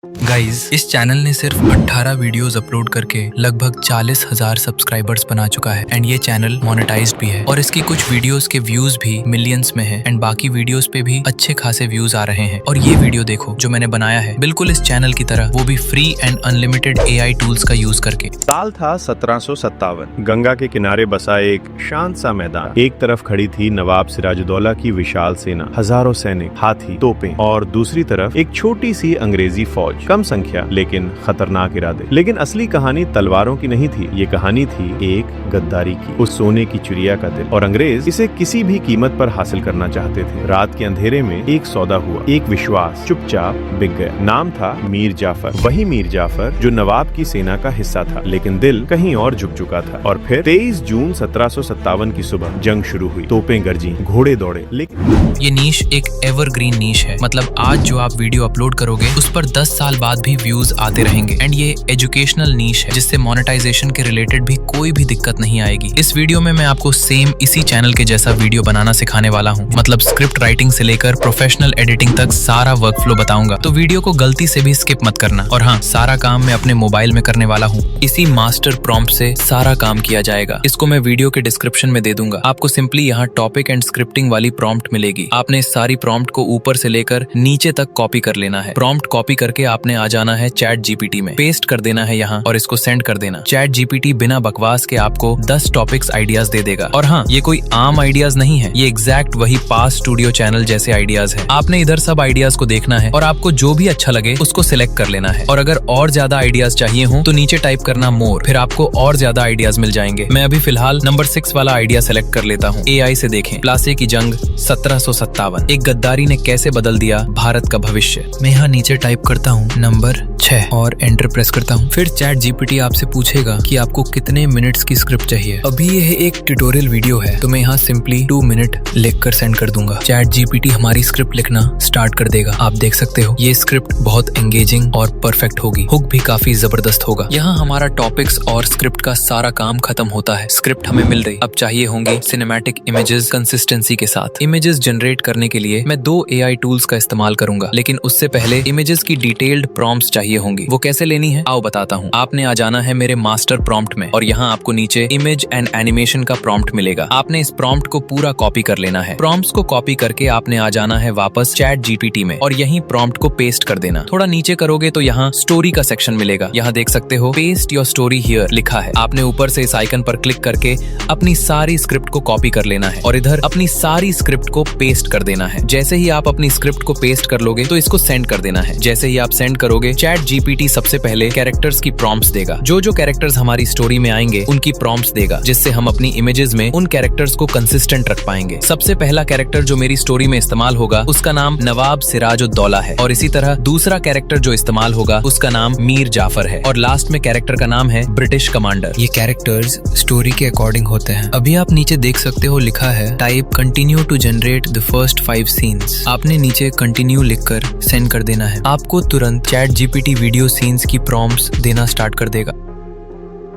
Guys, इस channel ने सिर्फ 18 वीडियोस अपलोड करके लगभग 40,000 सब्सक्राइबर्स बना चुका है एंड ये चैनल मोनेटाइज्ड भी है और इसकी कुछ वीडियोस के व्यूज भी मिलियंस में है एंड बाकी वीडियोस पे भी अच्छे खासे व्यूज आ रहे हैं। और ये वीडियो देखो जो मैंने बनाया है, बिल्कुल इस चैनल की तरह, वो भी free and unlimited AI tools का यूज करके। साल था 1757। गंगा के किनारे बसा एक शांत सा मैदान। एक तरफ खड़ी थी नवाब सिराजुद्दौला की विशाल सेना, हजारों सैनिक, हाथी, तोपें, और दूसरी तरफ एक छोटी सी अंग्रेजी फौज, कम संख्या लेकिन खतरनाक इरादे। लेकिन असली कहानी तलवारों की नहीं थी, ये कहानी थी एक गद्दारी की, उस सोने की चिड़िया का दिल। और अंग्रेज इसे किसी भी कीमत पर हासिल करना चाहते थे। रात के अंधेरे में एक सौदा हुआ, एक विश्वास चुपचाप बिक गया। नाम था मीर जाफर, वही मीर जाफर जो नवाब की सेना का हिस्सा था, लेकिन दिल कहीं और झुक चुका था। और फिर 23 जून 1757 की सुबह जंग शुरू हुई। तोपें गरजी, घोड़े दौड़े, लेकिन ये नीश एक एवरग्रीन नीश है। मतलब आज जो आप वीडियो अपलोड करोगे उस पर 10 साल बाद भी व्यूज आते रहेंगे एंड ये एजुकेशनल नीश है जिससे मोनेटाइजेशन के रिलेटेड भी कोई भी दिक्कत नहीं आएगी। इस वीडियो में मैं आपको सेम इसी चैनल के जैसा वीडियो बनाना सिखाने वाला हूँ। मतलब स्क्रिप्ट राइटिंग से लेकर प्रोफेशनल एडिटिंग तक सारा वर्क फ्लो बताऊंगा, तो वीडियो को गलती से भी स्किप मत करना। और हाँ, सारा काम मैं अपने मोबाइल में करने वाला हूँ। इसी मास्टर प्रॉम्प्ट से सारा काम किया जाएगा। इसको मैं वीडियो के डिस्क्रिप्शन में दे दूंगा। आपको सिंपली यहाँ टॉपिक एंड स्क्रिप्टिंग वाली प्रॉम्प्ट मिलेगी। आपने इस सारी प्रॉम्प्ट को ऊपर से लेकर नीचे तक कॉपी कर लेना है। प्रॉम्प्ट कॉपी करके आपने आ जाना है चैट जीपीटी में, पेस्ट कर देना है यहाँ और इसको सेंड कर देना। चैट जीपीटी बिना बकवास के आपको 10 टॉपिक्स आइडियाज दे देगा। और हाँ, ये कोई आम आइडियाज नहीं है, ये एग्जैक्ट वही पास स्टूडियो चैनल जैसे आइडियाज है। आपने इधर सब आइडियाज को देखना है और आपको जो भी अच्छा लगे उसको सिलेक्ट कर लेना है। और अगर और ज्यादा आइडियाज चाहिए हो तो नीचे टाइप करना मोर, फिर आपको और ज्यादा आइडियाज मिल जाएंगे। मैं अभी फिलहाल नंबर 6 वाला आइडिया सेलेक्ट कर लेता हूँ। AI से देखें, प्लासी की जंग 1757, एक गद्दारी ने कैसे बदल दिया भारत का भविष्य। मैं यहाँ नीचे टाइप करता हूँ नंबर 6 और एंटर प्रेस करता हूँ। फिर चैट जीपीटी आपसे पूछेगा कि आपको कितने मिनट्स की स्क्रिप्ट चाहिए। अभी यह एक ट्यूटोरियल वीडियो है तो मैं यहाँ सिंपली 2 मिनट लिखकर सेंड कर दूंगा। चैट जीपीटी हमारी स्क्रिप्ट लिखना स्टार्ट कर देगा। आप देख सकते हो ये स्क्रिप्ट बहुत एंगेजिंग और परफेक्ट होगी। हुक भी काफी जबरदस्त होगा। यहाँ हमारा टॉपिक्स और स्क्रिप्ट का सारा काम खत्म होता है। स्क्रिप्ट हमें मिल रही। अब चाहिए होंगे सिनेमैटिक इमेजेस कंसिस्टेंसी के साथ। इमेजेस जनरेट करने के लिए मैं 2 AI टूल्स का इस्तेमाल करूंगा, लेकिन उससे पहले इमेजेस की डिटेल्ड प्रॉम्प्ट्स चाहिए होंगी। वो कैसे लेनी है आओ बताता हूँ। आपने आ जाना है मेरे मास्टर प्रॉम्प्ट में और यहाँ आपको नीचे इमेज एंड एनिमेशन का प्रॉम्प्ट मिलेगा। आपने इस प्रॉम्प्ट को पूरा कॉपी कर लेना है। प्रॉम्प्ट्स को कॉपी करके आपने आ जाना है वापस चैट जीपीटी में और यहीं प्रॉम्प्ट को पेस्ट कर देना। थोड़ा नीचे करोगे तो यहाँ स्टोरी का सेक्शन मिलेगा। यहाँ देख सकते हो पेस्ट योर स्टोरी हियर लिखा है। आपने ऊपर से इस आइकन पर क्लिक करके अपनी सारी स्क्रिप्ट को कॉपी कर लेना है और इधर अपनी सारी स्क्रिप्ट को पेस्ट कर देना है। जैसे ही आप अपनी स्क्रिप्ट को पेस्ट कर लोगे तो इसको सेंड कर देना है। जैसे ही आप सेंड करोगे चैट जीपीटी सबसे पहले कैरेक्टर्स की प्रॉम्प्ट्स देगा। जो कैरेक्टर्स हमारी स्टोरी में आएंगे उनकी प्रॉम्प्ट्स देगा, जिससे हम अपनी इमेजेस में उन कैरेक्टर्स को कंसिस्टेंट रख पाएंगे। सबसे पहला कैरेक्टर जो मेरी स्टोरी में इस्तेमाल होगा उसका नाम नवाब सिराजुद्दौला है और इसी तरह दूसरा कैरेक्टर जो इस्तेमाल होगा उसका नाम मीर जाफर है और लास्ट में कैरेक्टर का नाम है ब्रिटिश कमांडर। ये कैरेक्टर्स स्टोरी के अकॉर्डिंग होते हैं। अभी आप नीचे देख सकते हो लिखा है type continue to generate the first 5 scenes. आपने नीचे कंटिन्यू लिखकर सेंड कर देना है। आपको तुरंत चैट जीपीटी वीडियो सीन्स की प्रॉम्प्ट्स देना स्टार्ट कर देगा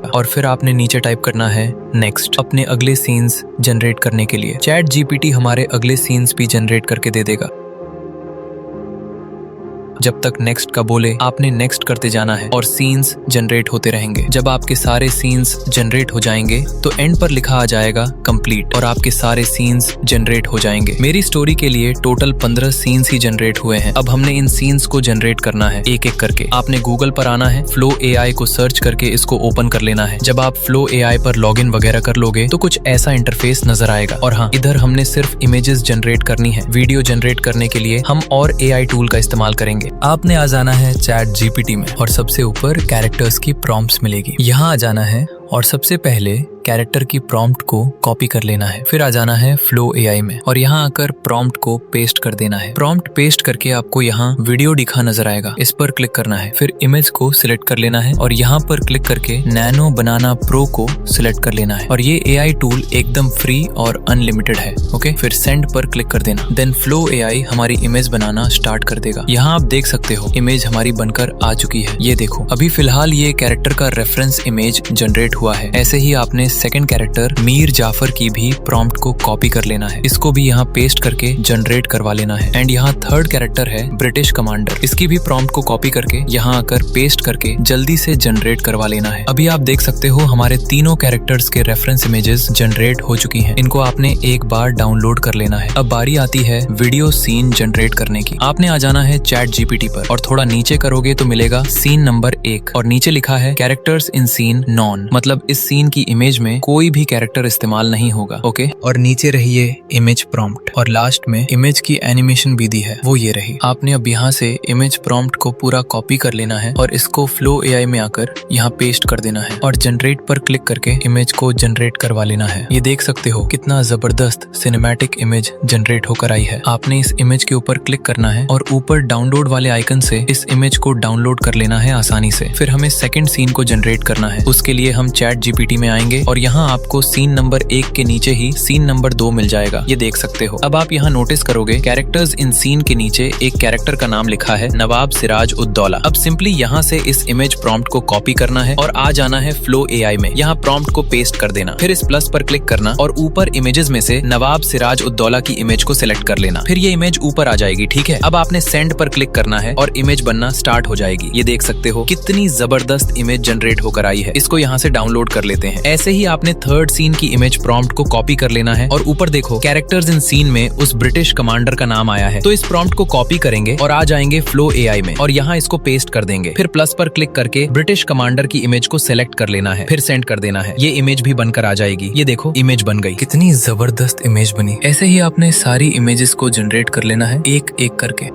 और फिर आपने नीचे टाइप करना है नेक्स्ट अपने अगले सीन्स जनरेट करने के लिए। चैट जीपीटी हमारे अगले सीन्स भी जनरेट करके दे देगा। जब तक नेक्स्ट का बोले आपने नेक्स्ट करते जाना है और सीन्स जनरेट होते रहेंगे। जब आपके सारे सीन्स जनरेट हो जाएंगे तो एंड पर लिखा आ जाएगा कंप्लीट और आपके सारे सीन्स जनरेट हो जाएंगे। मेरी स्टोरी के लिए टोटल 15 सीन्स ही जनरेट हुए हैं। अब हमने इन सीन्स को जनरेट करना है एक एक करके। आपने गूगल पर आना है, फ्लो AI को सर्च करके इसको ओपन कर लेना है। जब आप फ्लो AI पर लॉगिन वगैरह कर लोगे तो कुछ ऐसा इंटरफेस नजर आएगा। और हाँ, इधर हमने सिर्फ इमेजेस जनरेट करनी है। वीडियो जनरेट करने के लिए हम और AI टूल का इस्तेमाल करेंगे। आपने आ जाना है चैट जीपीटी में और सबसे ऊपर कैरेक्टर्स की प्रॉम्प्ट्स मिलेगी। यहाँ आ जाना है और सबसे पहले कैरेक्टर की प्रॉम्प्ट को कॉपी कर लेना है। फिर आ जाना है फ्लो AI में और यहाँ आकर प्रॉम्प्ट को पेस्ट कर देना है। प्रॉम्प्ट पेस्ट करके आपको यहाँ वीडियो दिखा नजर आएगा, इस पर क्लिक करना है। फिर इमेज को सिलेक्ट कर लेना है और यहाँ पर क्लिक करके नैनो बनाना प्रो को सिलेक्ट कर लेना है और ये AI टूल एकदम फ्री और अनलिमिटेड है। ओके, फिर सेंड पर क्लिक कर देना। देन फ्लो AI हमारी इमेज बनाना स्टार्ट कर देगा। यहाँ आप देख सकते हो इमेज हमारी बनकर आ चुकी है। ये देखो, अभी फिलहाल ये कैरेक्टर का रेफरेंस इमेज जनरेट हुआ है। ऐसे ही आपने सेकंड कैरेक्टर मीर जाफर की भी प्रॉम्प्ट को कॉपी कर लेना है। इसको भी यहाँ पेस्ट करके जनरेट करवा लेना है। एंड यहाँ थर्ड कैरेक्टर है ब्रिटिश कमांडर, इसकी भी प्रॉम्प्ट को कॉपी करके यहाँ आकर पेस्ट करके जल्दी से जनरेट करवा लेना है। अभी आप देख सकते हो हमारे तीनों कैरेक्टर्स के रेफरेंस इमेजेस जनरेट हो चुकी हैं। इनको आपने एक बार डाउनलोड कर लेना है। अब बारी आती है वीडियो सीन जनरेट करने की। आपने आ जाना है चैट जीपीटी पर और थोड़ा नीचे करोगे तो मिलेगा सीन नंबर 1 और नीचे लिखा है कैरेक्टर्स इन सीन नॉन, मतलब इस सीन की इमेज में कोई भी कैरेक्टर इस्तेमाल नहीं होगा। ओके, और नीचे रही है इमेज प्रॉम्प्ट और लास्ट में इमेज की एनिमेशन भी दी है, वो ये रही। आपने अब यहाँ से इमेज प्रॉम्प्ट को पूरा कॉपी कर लेना है और इसको फ्लो एआई में आकर यहाँ पेस्ट कर देना है और जनरेट पर क्लिक करके इमेज को जनरेट करवा लेना है। ये देख सकते हो कितना जबरदस्त सिनेमैटिक इमेज जनरेट होकर आई है। आपने इस इमेज के ऊपर क्लिक करना है और ऊपर डाउनलोड वाले आइकन से इस इमेज को डाउनलोड कर लेना है आसानी से। फिर हमें सेकंड सीन को जनरेट करना है। उसके लिए हम चैट जीपीटी में आएंगे और यहाँ आपको सीन नंबर 1 के नीचे ही सीन नंबर 2 मिल जाएगा, ये देख सकते हो। अब आप यहाँ नोटिस करोगे कैरेक्टर्स इन सीन के नीचे एक कैरेक्टर का नाम लिखा है नवाब सिराज उद्दौला। अब सिंपली यहाँ से इस इमेज प्रॉम्प्ट को कॉपी करना है और आ जाना है फ्लो एआई में। यहाँ प्रॉम्प्ट को पेस्ट कर देना, फिर इस प्लस पर क्लिक करना और ऊपर इमेजेस में से नवाब सिराज उद्दौला की इमेज को सिलेक्ट कर लेना। फिर ये इमेज ऊपर आ जाएगी, ठीक है। अब आपने सेंड पर क्लिक करना है और इमेज बनना स्टार्ट हो जाएगी। ये देख सकते हो कितनी जबरदस्त इमेज जनरेट होकर आई है। इसको यहाँ से डाउनलोड कर लेते हैं। ऐसे ही आपने थर्ड सीन की इमेज प्रॉम्प्ट को कॉपी कर लेना है और ऊपर देखो कैरेक्टर्स इन सीन में उस ब्रिटिश कमांडर का नाम आया है। तो इस प्रॉम्प्ट को कॉपी करेंगे और आ जाएंगे फ्लो एआई में और यहाँ इसको पेस्ट कर देंगे। फिर प्लस पर क्लिक करके ब्रिटिश कमांडर की इमेज को सिलेक्ट कर लेना है, फिर सेंड कर देना है। ये इमेज भी बनकर आ जाएगी। ये देखो इमेज बन गई, कितनी जबरदस्त इमेज बनी। ऐसे ही आपने सारी इमेजेस को जनरेट कर लेना है एक एक करके।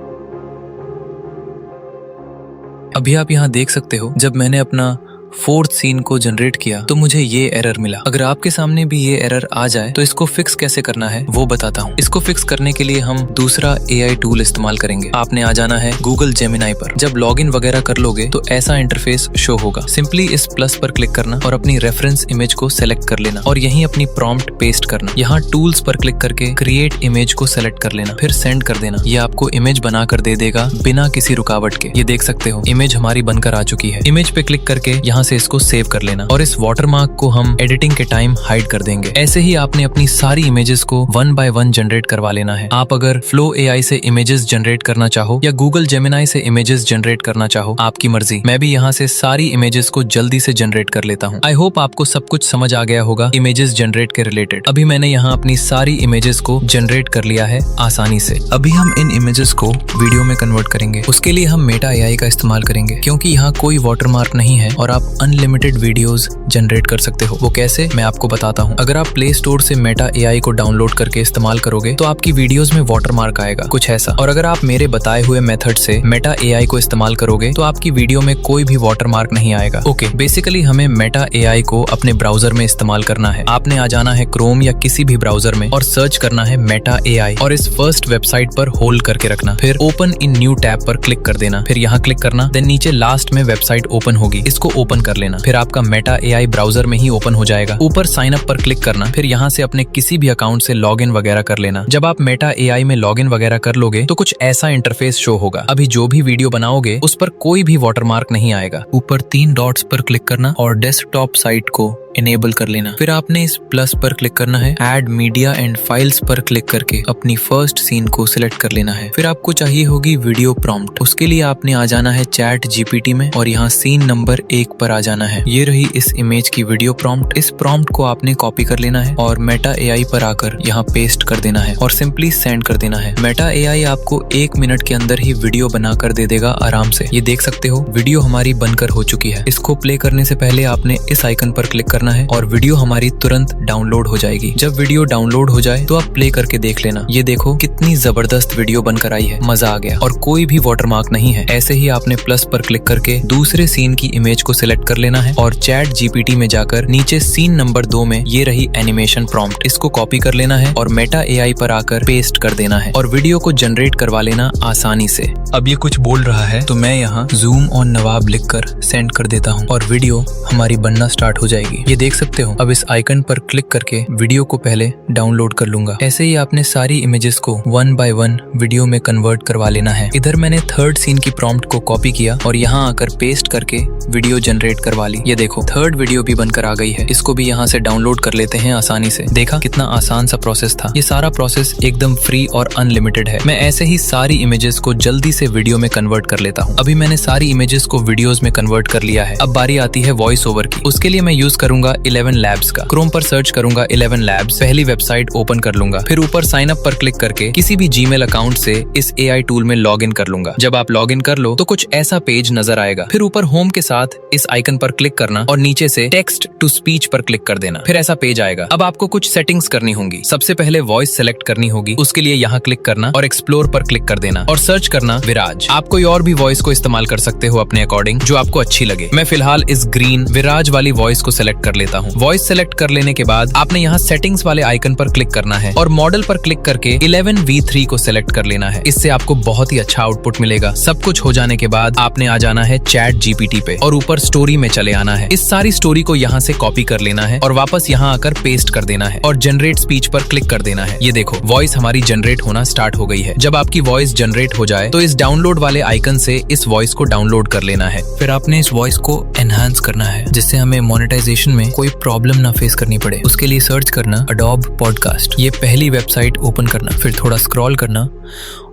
अभी आप यहाँ देख सकते हो जब मैंने अपना फोर्थ सीन को जनरेट किया तो मुझे ये एरर मिला। अगर आपके सामने भी ये एरर आ जाए तो इसको फिक्स कैसे करना है वो बताता हूँ। इसको फिक्स करने के लिए हम दूसरा एआई टूल इस्तेमाल करेंगे। आपने आ जाना है गूगल जेमिनाई पर। जब लॉगिन वगैरह कर लोगे तो ऐसा इंटरफेस शो होगा। सिंपली इस प्लस पर क्लिक करना और अपनी रेफरेंस इमेज को सेलेक्ट कर लेना और यहीं अपनी प्रॉम्प्ट पेस्ट करना। यहाँ टूल्स पर क्लिक करके क्रिएट इमेज को सेलेक्ट कर लेना, फिर सेंड कर देना। ये आपको इमेज बना कर दे देगा बिना किसी रुकावट के। ये देख सकते हो इमेज हमारी बनकर आ चुकी है। इमेज पे क्लिक करके यहाँ से इसको सेव कर लेना और इस वाटरमार्क को हम एडिटिंग के टाइम हाइड कर देंगे। ऐसे ही आपने अपनी सारी इमेजेस को 1 बाय 1 जनरेट करवा लेना है। आप अगर फ्लो एआई से इमेजेस जनरेट करना चाहो या गूगल जेमिनाई से इमेजेस जनरेट करना चाहो, आपकी मर्जी। मैं भी यहाँ से सारी इमेजेस को जल्दी से जनरेट कर लेता हूँ। आई होप आपको सब कुछ समझ आ गया होगा इमेजेस जनरेट के रिलेटेड। अभी मैंने यहाँ अपनी सारी इमेजेस को जनरेट कर लिया है आसानी से। अभी हम इन इमेजेस को वीडियो में कन्वर्ट करेंगे। उसके लिए हम मेटा एआई का इस्तेमाल करेंगे क्योंकि यहाँ कोई वाटरमार्क नहीं है और आप अनलिमिटेड वीडियोस जनरेट कर सकते हो। वो कैसे, मैं आपको बताता हूँ। अगर आप प्ले स्टोर से मेटा एआई को डाउनलोड करके इस्तेमाल करोगे तो आपकी वीडियोस में वाटरमार्क आएगा, कुछ ऐसा। और अगर आप मेरे बताए हुए मेथड से मेटा एआई को इस्तेमाल करोगे तो आपकी वीडियो में कोई भी वाटरमार्क नहीं आएगा। ओके, बेसिकली हमें मेटा एआई को अपने ब्राउजर में इस्तेमाल करना है। आपने आ जाना है क्रोम या किसी भी ब्राउजर में और सर्च करना है मेटा एआई और इस फर्स्ट वेबसाइट पर होल्ड करके रखना। फिर ओपन इन न्यू टैब पर क्लिक कर देना, फिर यहाँ क्लिक करना, देन नीचे लास्ट में वेबसाइट ओपन होगी, इसको ओपन कर लेना। फिर आपका मेटा एआई ब्राउजर में ही ओपन हो जाएगा। ऊपर साइन अप पर क्लिक करना, फिर यहाँ से अपने किसी भी अकाउंट से लॉगिन वगैरह कर लेना। जब आप मेटा एआई में लॉगिन वगैरह कर लोगे तो कुछ ऐसा इंटरफेस शो होगा। अभी जो भी वीडियो बनाओगे उस पर कोई भी वाटरमार्क नहीं आएगा। ऊपर 3 डॉट्स पर क्लिक करना और डेस्कटॉप साइट को इनेबल कर लेना। फिर आपने इस प्लस पर क्लिक करना है। ऐड मीडिया एंड फाइल्स पर क्लिक करके अपनी फर्स्ट सीन को सिलेक्ट कर लेना है। फिर आपको चाहिए होगी वीडियो प्रॉम्प्ट। उसके लिए आपने आ जाना है चैट जीपीटी में और यहाँ सीन नंबर 1 पर आ जाना है। ये रही इस इमेज की वीडियो प्रॉम्प्ट। इस प्रॉम्प्ट को आपने कॉपी कर लेना है और मेटा एआई पर आकर यहाँ पेस्ट कर देना है और सिंपली सेंड कर देना है। मेटा एआई आपको 1 मिनट के अंदर ही वीडियो बनाकर दे देगा आराम से। ये देख सकते हो वीडियो हमारी बनकर हो चुकी है। इसको प्ले करने से पहले आपने इस आइकन पर क्लिक करना है और वीडियो हमारी तुरंत डाउनलोड हो जाएगी। जब वीडियो डाउनलोड हो जाए तो आप प्ले करके देख लेना। ये देखो कितनी जबरदस्त वीडियो बनकर आई है, मजा आ गया और कोई भी वाटरमार्क नहीं है। ऐसे ही आपने प्लस पर क्लिक करके दूसरे सीन की इमेज को सिलेक्ट कर लेना है और चैट जीपीटी में जाकर नीचे सीन नंबर 2 में ये रही एनिमेशन प्रॉम्प्ट, इसको कॉपी कर लेना है और मेटा एआई पर आकर पेस्ट कर देना है और वीडियो को जनरेट करवा लेना आसानी से। अब ये कुछ बोल रहा है तो मैं यहाँ जूम ऑन नवाब लिखकर सेंड कर देता हूँ और वीडियो हमारी बनना स्टार्ट हो जाएगी। ये देख सकते हो। अब इस आइकन पर क्लिक करके वीडियो को पहले डाउनलोड कर लूंगा। ऐसे ही आपने सारी इमेजेस को 1 by 1 वीडियो में कन्वर्ट करवा लेना है। इधर मैंने थर्ड सीन की प्रॉम्प्ट को कॉपी किया और यहाँ आकर पेस्ट करके वीडियो जनरेट करवा ली। ये देखो थर्ड वीडियो भी बनकर आ गई है। इसको भी यहाँ से डाउनलोड कर लेते हैं आसानी से। देखा कितना आसान सा प्रोसेस था। ये सारा प्रोसेस एकदम फ्री और अनलिमिटेड है। मैं ऐसे ही सारी इमेजेस को जल्दी से वीडियो में कन्वर्ट कर लेता हूँ। अभी मैंने सारी इमेजेस को वीडियोस में कन्वर्ट कर लिया है। अब बारी आती है वॉइस ओवर की। उसके लिए मैं यूज करूंगा 11 Labs का। क्रोम पर सर्च करूंगा 11 Labs, पहली वेबसाइट ओपन कर लूंगा। फिर ऊपर साइन अप पर क्लिक करके किसी भी जीमेल अकाउंट से इस AI टूल में लॉग इन कर लूंगा। जब आप लॉग इन कर लो तो कुछ ऐसा पेज नजर आएगा। फिर ऊपर होम के साथ इस आइकन पर क्लिक करना और नीचे से टेक्स्ट टू स्पीच पर क्लिक कर देना। फिर ऐसा पेज आएगा। अब आपको कुछ सेटिंग्स करनी होंगी। सबसे पहले वॉइस सेलेक्ट करनी होगी। उसके लिए यहाँ क्लिक करना और एक्सप्लोर पर क्लिक कर देना और सर्च करना विराज। आप कोई और भी वॉइस को इस्तेमाल कर सकते हो अपने अकॉर्डिंग, जो आपको अच्छी लगे। मैं फिलहाल इस ग्रीन विराज वाली वॉइस को सेलेक्ट कर लेता हूँ। वॉइस सेलेक्ट कर लेने के बाद आपने यहाँ सेटिंग्स वाले आइकन पर क्लिक करना है और मॉडल पर क्लिक करके 11v3 को सेलेक्ट कर लेना है। इससे आपको बहुत ही अच्छा आउटपुट मिलेगा। सब कुछ हो जाने के बाद आपने आ जाना है ChatGPT पे और ऊपर स्टोरी में चले आना है। इस सारी स्टोरी को यहाँ से कॉपी कर लेना है और वापस यहाँ आकर पेस्ट कर देना है और जनरेट स्पीच पर क्लिक कर देना है। ये देखो वॉइस हमारी जनरेट होना स्टार्ट हो गई है। जब आपकी वॉइस जनरेट हो जाए तो इस डाउनलोड वाले आइकन से इस वॉइस को डाउनलोड कर लेना है। फिर आपने इस वॉइस को एनहांस करना है जिससे हमें मोनेटाइजेशन में कोई प्रॉब्लम ना फेस करनी पड़े। उसके लिए सर्च करना Adobe Podcast। ये पहली वेबसाइट ओपन करना, फिर थोड़ा स्क्रॉल करना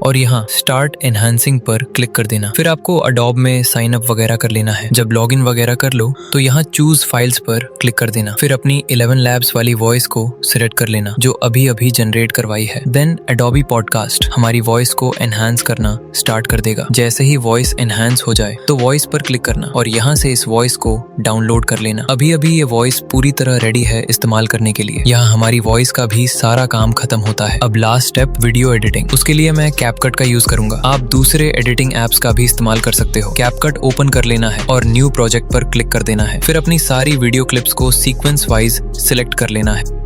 और यहाँ स्टार्ट एनहांसिंग पर क्लिक कर देना। फिर आपको Adobe में साइन अप वगैरह कर लेना है। जब लॉगिन वगैरह कर लो तो यहाँ चूज फाइल्स पर क्लिक कर देना। फिर अपनी 11 Labs वाली वॉइस को सिलेक्ट कर लेना जो अभी अभी जनरेट करवाई है। देन Adobe Podcast हमारी वॉइस को एनहांस करना स्टार्ट कर देगा। जैसे ही वॉइस एनहांस हो जाए तो वॉइस पर क्लिक करना और यहाँ से इस वॉइस को डाउनलोड कर लेना। अभी अभी ये वॉइस पूरी तरह रेडी है इस्तेमाल करने के लिए। यहाँ हमारी वॉइस का भी सारा काम खत्म होता है। अब लास्ट स्टेप वीडियो एडिटिंग। उसके लिए मैं CapCut का यूज करूंगा। आप दूसरे एडिटिंग एप्स का भी इस्तेमाल कर सकते हो। CapCut ओपन कर लेना है और न्यू प्रोजेक्ट पर क्लिक कर देना है। फिर अपनी सारी वीडियो क्लिप्स को सीक्वेंस वाइज सिलेक्ट कर लेना है।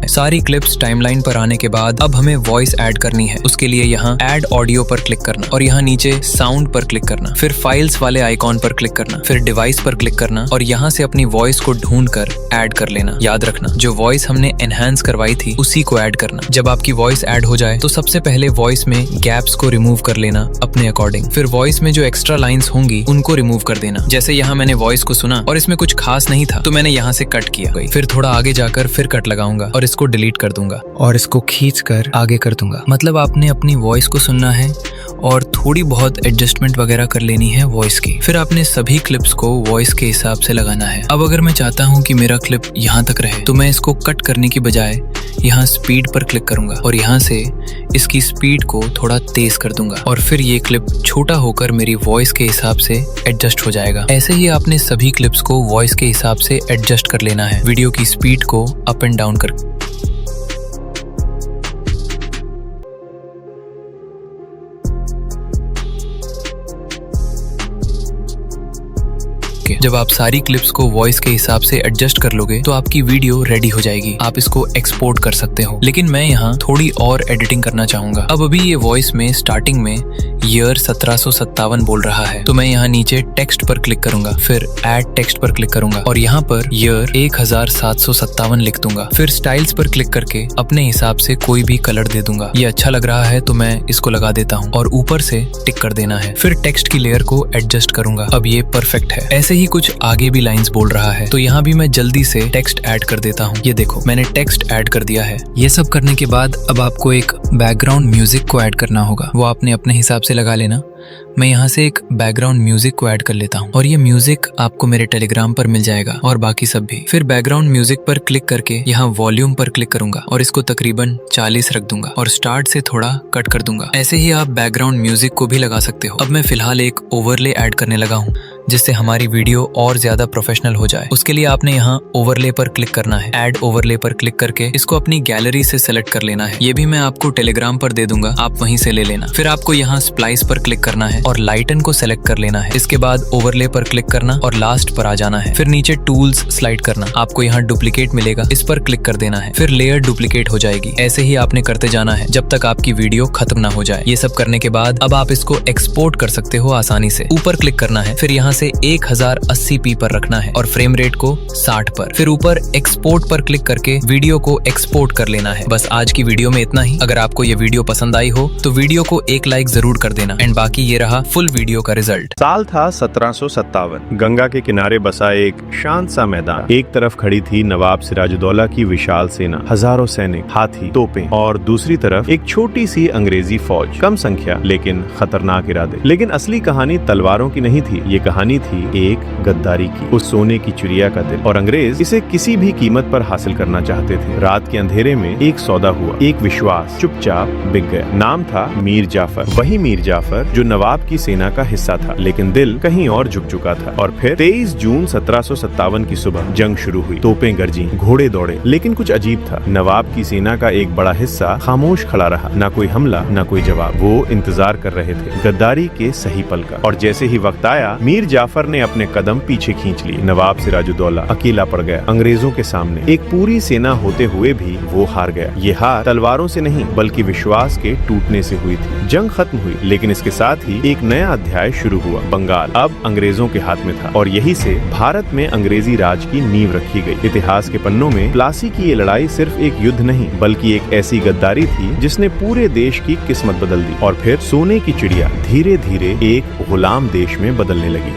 सारी क्लिप्स टाइमलाइन पर आने के बाद अब हमें वॉइस ऐड करनी है। उसके लिए यहाँ ऐड ऑडियो पर क्लिक करना और यहाँ नीचे साउंड पर क्लिक करना। फिर फाइल्स वाले आइकॉन पर क्लिक करना। फिर डिवाइस पर क्लिक करना और यहाँ से अपनी वॉइस को ढूंढकर ऐड कर लेना। याद रखना जो वॉइस हमने एनहांस करवाई थी उसी को ऐड करना। जब आपकी वॉइस ऐड हो जाए तो सबसे पहले वॉइस में गैप्स को रिमूव कर लेना अपने अकॉर्डिंग। फिर वॉइस में जो एक्स्ट्रा लाइन्स होंगी उनको रिमूव कर देना। जैसे यहाँ मैंने वॉइस को सुना और इसमें कुछ खास नहीं था तो मैंने यहाँ से कट किया। फिर थोड़ा आगे जाकर फिर कट लगाऊंगा और इसको डिलीट कर दूंगा और इसको खींचकर आगे कर दूंगा। मतलब आपने अपनी वॉइस को सुनना है और थोड़ी बहुत एडजस्टमेंट वगैरह कर लेनी है वॉइस की। फिर आपने सभी क्लिप्स को वॉइस के हिसाब से लगाना है। अब अगर मैं चाहता हूँ कि मेरा क्लिप यहाँ तक रहे तो मैं इसको कट करने की बजाय यहाँ स्पीड पर क्लिक करूंगा और यहाँ से इसकी स्पीड को थोड़ा तेज कर दूंगा और फिर ये क्लिप छोटा होकर मेरी वॉइस के हिसाब से एडजस्ट हो जाएगा। ऐसे ही आपने सभी क्लिप्स को वॉइस के हिसाब से एडजस्ट कर लेना है। वीडियो की स्पीड को अप एंड डाउन कर जब आप सारी क्लिप्स को वॉइस के हिसाब से एडजस्ट कर लोगे तो आपकी वीडियो रेडी हो जाएगी। आप इसको एक्सपोर्ट कर सकते हो। लेकिन मैं यहाँ थोड़ी और एडिटिंग करना चाहूंगा। अब अभी ये वॉइस में स्टार्टिंग में ईयर 1757 बोल रहा है तो मैं यहाँ नीचे टेक्स्ट पर क्लिक करूंगा। फिर ऐड टेक्स्ट पर क्लिक करूंगा और यहाँ पर ईयर 1757 लिख दूंगा। फिर स्टाइल्स पर क्लिक करके अपने हिसाब से कोई भी कलर दे दूंगा। ये अच्छा लग रहा है तो मैं इसको लगा देता हूँ और ऊपर से टिक कर देना है। फिर टेक्स्ट की लेयर को एडजस्ट करूंगा। अब ये परफेक्ट है। ऐसे ही कुछ आगे भी लाइंस बोल रहा है तो यहाँ भी मैं जल्दी से टेक्स्ट ऐड कर देता हूँ। ये देखो मैंने टेक्स्ट ऐड कर दिया है। ये सब करने के बाद अब आपको एक बैकग्राउंड म्यूजिक को ऐड करना होगा। वो आपने अपने हिसाब से लगा लेना। मैं यहाँ से एक बैकग्राउंड म्यूजिक को ऐड कर लेता हूँ और ये म्यूजिक आपको मेरे टेलीग्राम पर मिल जाएगा और बाकी सब भी। फिर बैकग्राउंड म्यूजिक पर क्लिक करके यहाँ वॉल्यूम पर क्लिक करूंगा और इसको तकरीबन 40 रख दूंगा और स्टार्ट से थोड़ा कट कर दूंगा। ऐसे ही आप बैकग्राउंड म्यूजिक को भी लगा सकते हो। अब मैं फिलहाल एक ओवरले ऐड करने लगा हूँ जिससे हमारी वीडियो और ज्यादा प्रोफेशनल हो जाए। उसके लिए आपने यहाँ ओवरले पर क्लिक करना है। ऐड ओवरले पर क्लिक करके इसको अपनी गैलरी से सेलेक्ट कर लेना है। ये भी मैं आपको टेलीग्राम पर दे दूंगा, आप वहीं से ले लेना। फिर आपको यहाँ स्प्लाइस पर क्लिक करना है और लाइटन को सेलेक्ट कर लेना है। इसके बाद ओवरले पर क्लिक करना और लास्ट पर आ जाना है। फिर नीचे टूल्स स्लाइड करना, आपको यहाँ डुप्लीकेट मिलेगा, इस पर क्लिक कर देना है। फिर लेयर डुप्लीकेट हो जाएगी। ऐसे ही आपने करते जाना है जब तक आपकी वीडियो खत्म ना हो जाए। ये सब करने के बाद अब आप इसको एक्सपोर्ट कर सकते हो आसानी से। ऊपर क्लिक करना है, फिर यहाँ यहाँ से 1080p पर रखना है और फ्रेम रेट को 60 पर। फिर ऊपर एक्सपोर्ट पर क्लिक करके वीडियो को एक्सपोर्ट कर लेना है। बस आज की वीडियो में इतना ही। अगर आपको ये वीडियो पसंद आई हो तो वीडियो को एक लाइक जरूर कर देना। एंड बाकी ये रहा फुल वीडियो का रिजल्ट। साल था 1757। गंगा के किनारे बसा एक शांत सा मैदान। एक तरफ खड़ी थी नवाब सिराजुद्दौला की विशाल सेना, हजारों सैनिक, हाथी, तोपें, और दूसरी तरफ एक छोटी सी अंग्रेजी फौज, कम संख्या लेकिन खतरनाक इरादे। लेकिन असली कहानी तलवारों की नहीं थी, ये कहानी थी एक गद्दारी की, उस सोने की चिड़िया का दिल। और अंग्रेज इसे किसी भी कीमत पर हासिल करना चाहते थे। रात के अंधेरे में एक सौदा हुआ, एक विश्वास चुपचाप बिक गया। नाम था मीर जाफर, वही मीर जाफर जो नवाब की सेना का हिस्सा था, लेकिन दिल कहीं और झुक चुका था। और फिर 23 जून 1757 की सुबह जंग शुरू हुई। तोपें गरजी, घोड़े दौड़े, लेकिन कुछ अजीब था। नवाब की सेना का एक बड़ा हिस्सा खामोश खड़ा रहा, ना कोई हमला ना कोई जवाब। वो इंतजार कर रहे थे गद्दारी के सही पल का। और जैसे ही वक्त आया, मीर जाफर ने अपने कदम पीछे खींच लिए। नवाब सिराजुद्दौला अकेला पड़ गया अंग्रेजों के सामने। एक पूरी सेना होते हुए भी वो हार गया। ये हार तलवारों से नहीं बल्कि विश्वास के टूटने से हुई थी। जंग खत्म हुई, लेकिन इसके साथ ही एक नया अध्याय शुरू हुआ। बंगाल अब अंग्रेजों के हाथ में था और यही से भारत में अंग्रेजी राज की नींव रखी गई। इतिहास के पन्नों में प्लासी की ये लड़ाई सिर्फ एक युद्ध नहीं बल्कि एक ऐसी गद्दारी थी जिसने पूरे देश की किस्मत बदल दी। और फिर सोने की चिड़िया धीरे धीरे एक गुलाम देश में बदलने लगी।